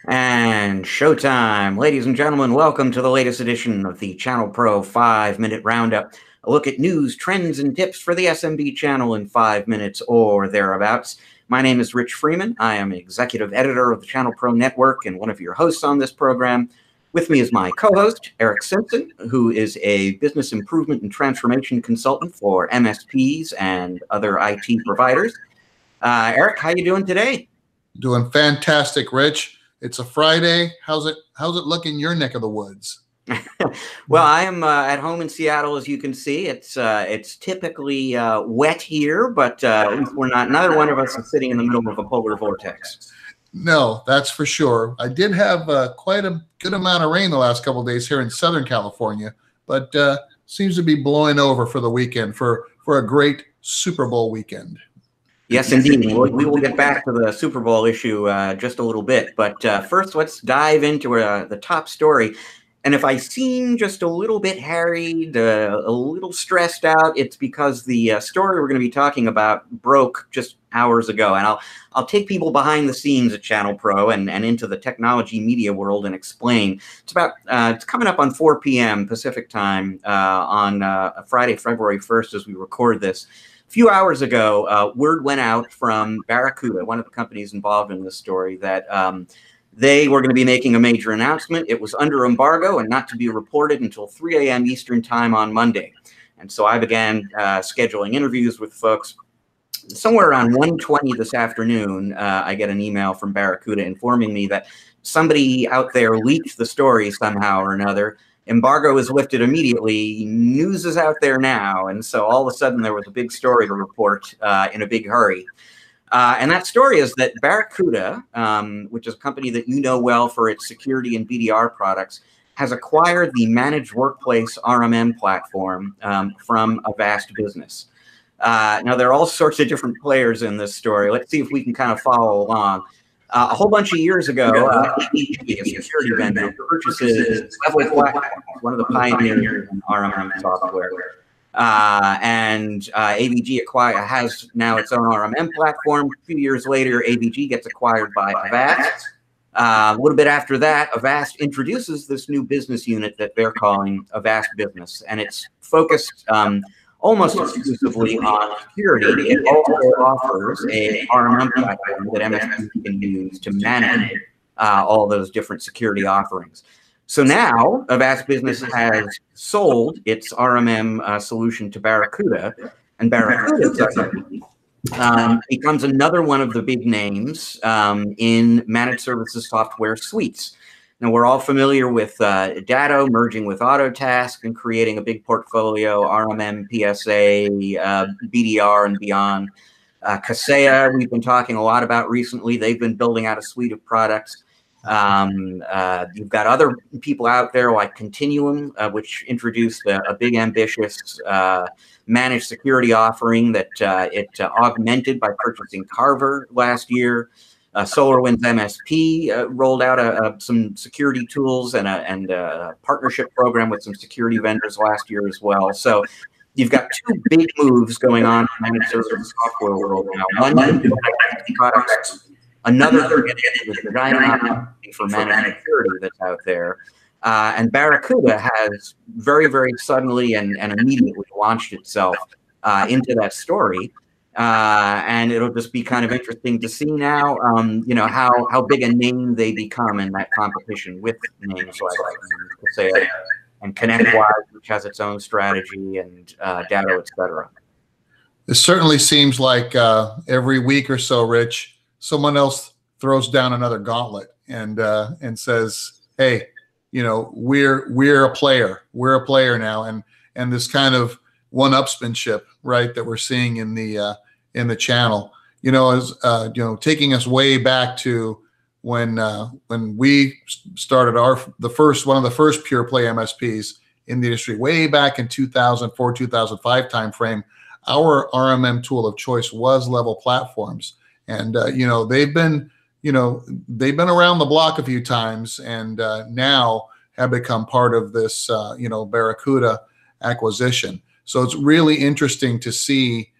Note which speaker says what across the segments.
Speaker 1: And showtime. Ladies and gentlemen, welcome to the latest edition of the ChannelPro 5-Minute Roundup. A look at news, trends, and tips for the SMB channel in 5 minutes or thereabouts. My name is Rich Freeman. I am executive editor of the ChannelPro Network and one of your hosts on this program. With me is my co-host, Erick Simpson, who is a business improvement and transformation consultant for MSPs and other IT providers. Erick, how you doing today?
Speaker 2: Doing fantastic, Rich. It's a Friday. How's it look in your neck of the woods?
Speaker 1: Well, I am at home in Seattle, as you can see. It's typically wet here, but at least we're not. Neither one of us is sitting in the middle of a polar vortex.
Speaker 2: No, that's for sure. I did have quite a good amount of rain the last couple of days here in Southern California, but seems to be blowing over for the weekend for a great Super Bowl weekend.
Speaker 1: Yes, indeed. We will get back to the Super Bowl issue just a little bit. But first, let's dive into the top story. And if I seem just a little bit harried, a little stressed out, it's because the story we're going to be talking about broke just hours ago. And I'll take people behind the scenes at ChannelPro and into the technology media world and explain. It's coming up on 4 p.m. Pacific time on Friday, February 1st, as we record this. A few hours ago, word went out from Barracuda, one of the companies involved in this story, that they were going to be making a major announcement. It was under embargo and not to be reported until 3 a.m. Eastern time on Monday. And so I began scheduling interviews with folks. Somewhere around 1:20 this afternoon, I get an email from Barracuda informing me that somebody out there leaked the story somehow or another. Embargo is lifted immediately. News is out there now. And so all of a sudden there was a big story to report in a big hurry. And that story is that Barracuda, which is a company that you know well for its security and BDR products, has acquired the managed workplace RMM platform from Avast Business. Now, there are all sorts of different players in this story. Let's see if we can kind of follow along. A whole bunch of years ago, AVG, a security vendor, purchases several platforms, one of the pioneers in RMM software. And AVG has now its own RMM platform. A few years later, AVG gets acquired by Avast. A little bit after that, Avast introduces this new business unit that they're calling Avast Business, and it's focused almost exclusively on security. It also offers a RMM platform that MSPs can use to manage all those different security offerings. So now Avast Business has sold its RMM solution to Barracuda, and Barracuda becomes another one of the big names in managed services software suites. Now, we're all familiar with Datto merging with Autotask and creating a big portfolio, RMM, PSA, BDR, and beyond. Kaseya, we've been talking a lot about recently. They've been building out a suite of products. You've got other people out there like Continuum, which introduced a big, ambitious managed security offering that it augmented by purchasing Carver last year. SolarWinds MSP rolled out some security tools and a partnership program with some security vendors last year as well. So you've got two big moves going on in the managed services software world now. One is products, another is design for managed security that's out there. And Barracuda has very, very suddenly and immediately launched itself into that story. And it'll just be kind of interesting to see now, how big a name they become in that competition with names like Kaseya and ConnectWise, which has its own strategy, and Datto, et cetera.
Speaker 2: It certainly seems like every week or so, Rich, someone else throws down another gauntlet and says, "Hey, we're a player. We're a player now," and this kind of one-upsmanship, right, that we're seeing in the channel, taking us way back to when we started one of the first pure play MSPs in the industry, way back in 2004, 2005 timeframe. Our RMM tool of choice was Level Platforms, and they've been around the block a few times, and now have become part of this Barracuda acquisition. So it's really interesting to see.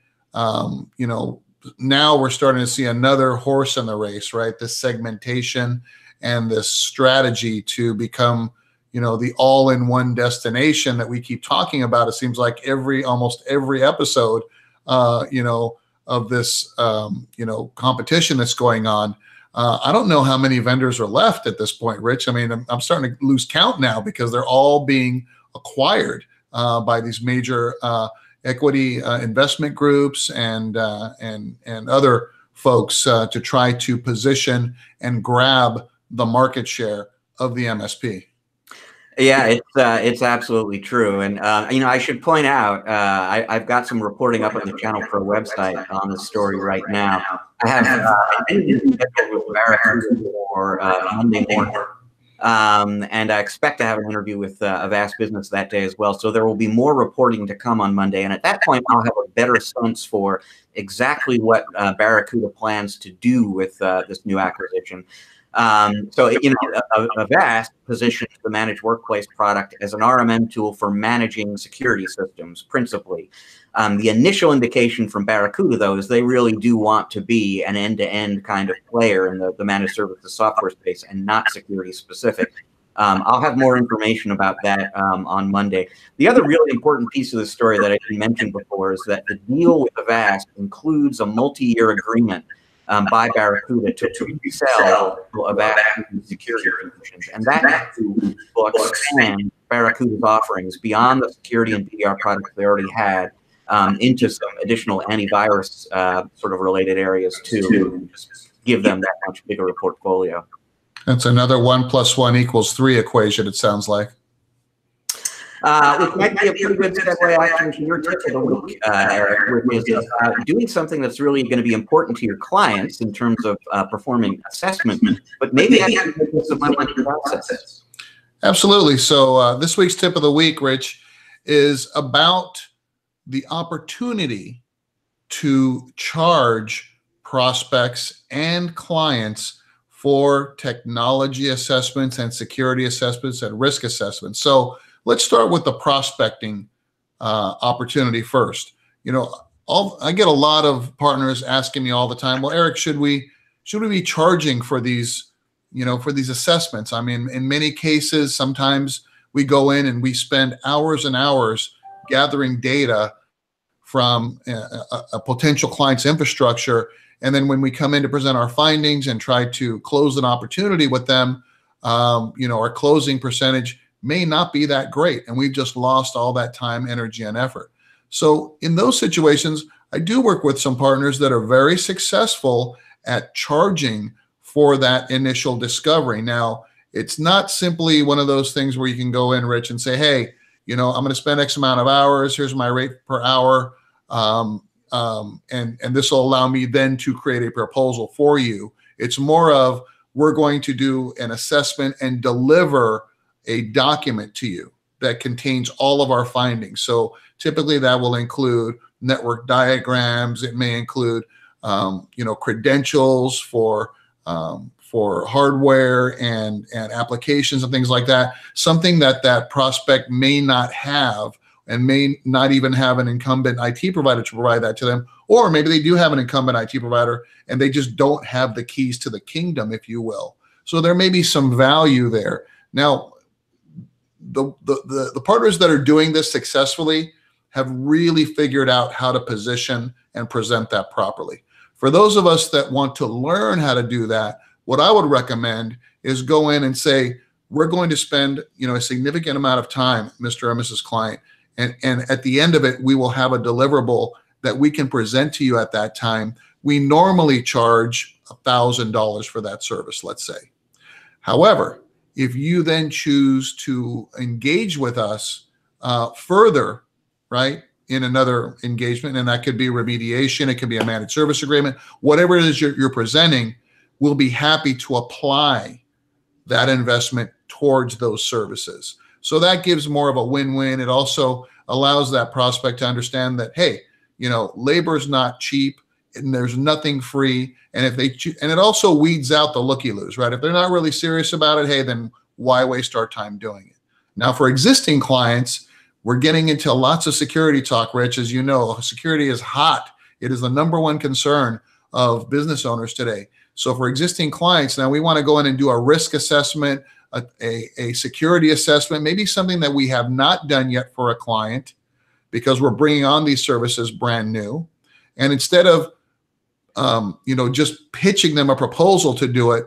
Speaker 2: Now we're starting to see another horse in the race, right? This segmentation and this strategy to become, the all-in-one destination that we keep talking about. It seems like almost every episode, of this, competition that's going on. I don't know how many vendors are left at this point, Rich. I mean, I'm starting to lose count now because they're all being acquired by these major equity investment groups and other folks to try to position and grab the market share of the MSP.
Speaker 1: Yeah, it's absolutely true. And, I should point out, I've got some reporting up on the ChannelPro website on this story right now. I have an interview scheduled with Barracuda for Monday morning. And I expect to have an interview with Avast Business that day as well. So there will be more reporting to come on Monday. And at that point, I'll have a better sense for exactly what Barracuda plans to do with this new acquisition. Avast positions the managed workplace product as an RMM tool for managing security systems, principally. The initial indication from Barracuda, though, is they really do want to be an end-to-end kind of player in the managed services software space and not security specific. I'll have more information about that on Monday. The other really important piece of the story that I didn't mention before is that the deal with Avast includes a multi-year agreement by Barracuda to resell Avast security solutions, and that will expand Barracuda's offerings beyond the security and BDR products they already had into some additional antivirus sort of related areas too. Just give them that much bigger a portfolio.
Speaker 2: That's another 1 + 1 = 3 equation, it sounds like.
Speaker 1: Which might be a pretty good segue actually to your tip of the week, Eric, which is doing something that's really going to be important to your clients in terms of performing assessment, but maybe actually making some money in the process.
Speaker 2: Absolutely. So this week's tip of the week, Rich, is about the opportunity to charge prospects and clients for technology assessments and security assessments and risk assessments. So let's start with the prospecting opportunity first. I get a lot of partners asking me all the time, well, Eric, should we be charging for these, for these assessments? I mean, in many cases, sometimes we go in and we spend hours and hours gathering data from a potential client's infrastructure. And then when we come in to present our findings and try to close an opportunity with them, our closing percentage may not be that great. And we've just lost all that time, energy, and effort. So in those situations, I do work with some partners that are very successful at charging for that initial discovery. Now, it's not simply one of those things where you can go in, Rich, and say, hey, I'm going to spend X amount of hours. Here's my rate per hour. And this will allow me then to create a proposal for you. It's more of, we're going to do an assessment and deliver a document to you that contains all of our findings. So typically that will include network diagrams. It may include, credentials for hardware and applications and things like that. Something that prospect may not have and may not even have an incumbent IT provider to provide that to them. Or maybe they do have an incumbent IT provider and they just don't have the keys to the kingdom, if you will. So there may be some value there. Now, the partners that are doing this successfully have really figured out how to position and present that properly. For those of us that want to learn how to do that, what I would recommend is go in and say, we're going to spend, a significant amount of time, Mr. or Mrs. Client, and at the end of it, we will have a deliverable that we can present to you at that time. We normally charge $1,000 for that service, let's say. However, if you then choose to engage with us further, right, in another engagement, and that could be remediation, it could be a managed service agreement, whatever it is you're presenting, we'll be happy to apply that investment towards those services. So that gives more of a win-win. It also allows that prospect to understand that, hey, labor is not cheap and there's nothing free. And and it also weeds out the looky-loos, right? If they're not really serious about it, hey, then why waste our time doing it? Now, for existing clients, we're getting into lots of security talk, Rich. As you know, security is hot. It is the #1 concern of business owners today. So for existing clients, now we want to go in and do a risk assessment, a security assessment, maybe something that we have not done yet for a client because we're bringing on these services brand new. And instead of just pitching them a proposal to do it,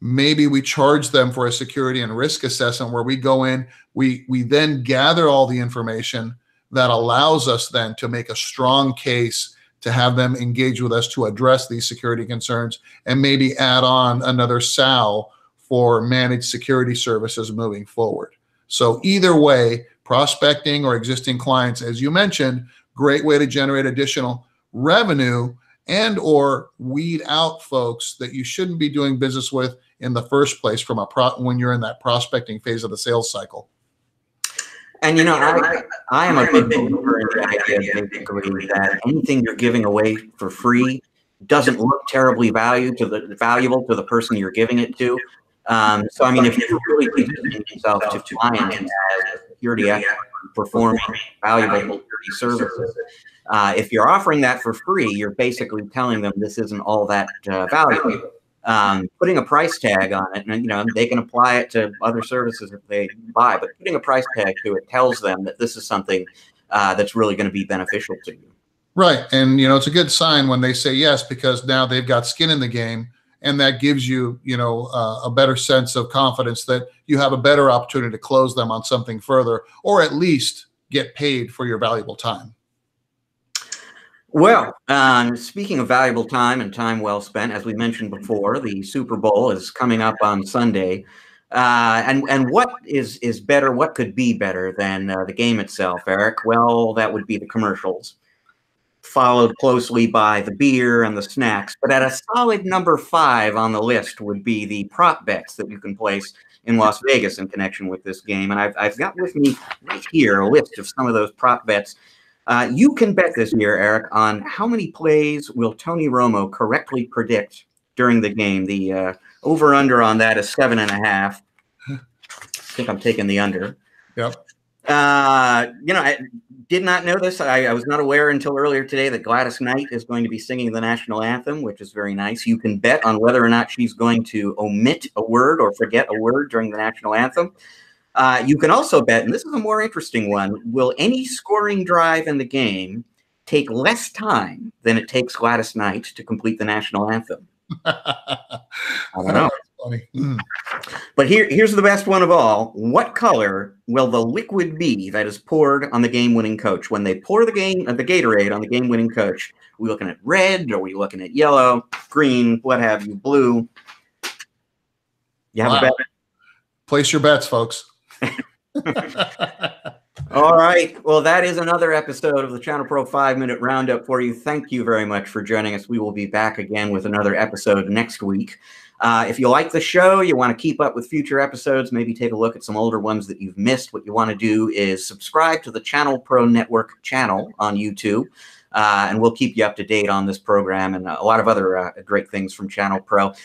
Speaker 2: maybe we charge them for a security and risk assessment where we go in, we then gather all the information that allows us then to make a strong case to have them engage with us to address these security concerns and maybe add on another SAL for managed security services moving forward. So either way, prospecting or existing clients, as you mentioned, great way to generate additional revenue and or weed out folks that you shouldn't be doing business with in the first place from when you're in that prospecting phase of the sales cycle.
Speaker 1: And I am a big believer in the idea, basically, that anything you're giving away for free doesn't look terribly valuable to the person you're giving it to. So I mean, if you're really presenting yourself to clients as a security expert performing valuable security services, if you're offering that for free, you're basically telling them this isn't all that valuable. Putting a price tag on it, and they can apply it to other services that they buy, but putting a price tag to it tells them that this is something that's really going to be beneficial to you.
Speaker 2: Right. And, it's a good sign when they say yes, because now they've got skin in the game, and that gives you, a better sense of confidence that you have a better opportunity to close them on something further, or at least get paid for your valuable time.
Speaker 1: Well, speaking of valuable time and time well spent, as we mentioned before, the Super Bowl is coming up on Sunday. And what is better, what could be better than the game itself, Eric? Well, that would be the commercials, followed closely by the beer and the snacks. But at a solid number 5 on the list would be the prop bets that you can place in Las Vegas in connection with this game. And I've got with me right here a list of some of those prop bets. You can bet this year, Eric, on how many plays will Tony Romo correctly predict during the game. The over-under on that is 7.5. I think I'm taking the under.
Speaker 2: Yep.
Speaker 1: I did not know this. I was not aware until earlier today that Gladys Knight is going to be singing the national anthem, which is very nice. You can bet on whether or not she's going to omit a word or forget a word during the national anthem. You can also bet, and this is a more interesting one, will any scoring drive in the game take less time than it takes Gladys Knight to complete the national anthem? I don't know.
Speaker 2: Funny.
Speaker 1: But here's the best one of all. What color will the liquid be that is poured on the game-winning coach? When they pour the Gatorade on the game-winning coach, are we looking at red? Are we looking at yellow, green, what have you, blue? You have a bet?
Speaker 2: Place your bets, folks.
Speaker 1: All right. Well, that is another episode of the ChannelPro 5-Minute Roundup for you. Thank you very much for joining us. We will be back again with another episode next week. If you like the show, you want to keep up with future episodes, maybe take a look at some older ones that you've missed. What you want to do is subscribe to the ChannelPro Network channel on YouTube. And we'll keep you up to date on this program and a lot of other great things from ChannelPro.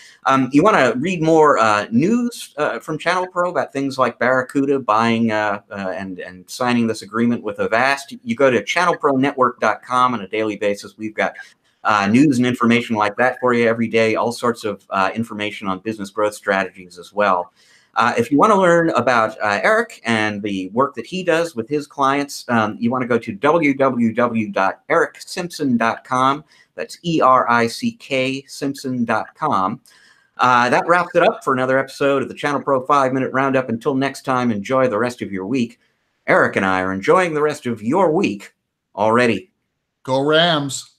Speaker 1: You want to read more news from ChannelPro about things like Barracuda buying and signing this agreement with Avast? You go to channelpronetwork.com on a daily basis. We've got news and information like that for you every day, all sorts of information on business growth strategies as well. If you want to learn about Eric and the work that he does with his clients, you want to go to www.ericksimpson.com. That's ERICK Simpson.com. That wraps it up for another episode of the ChannelPro 5-Minute Roundup. Until next time, enjoy the rest of your week. Eric and I are enjoying the rest of your week already.
Speaker 2: Go Rams.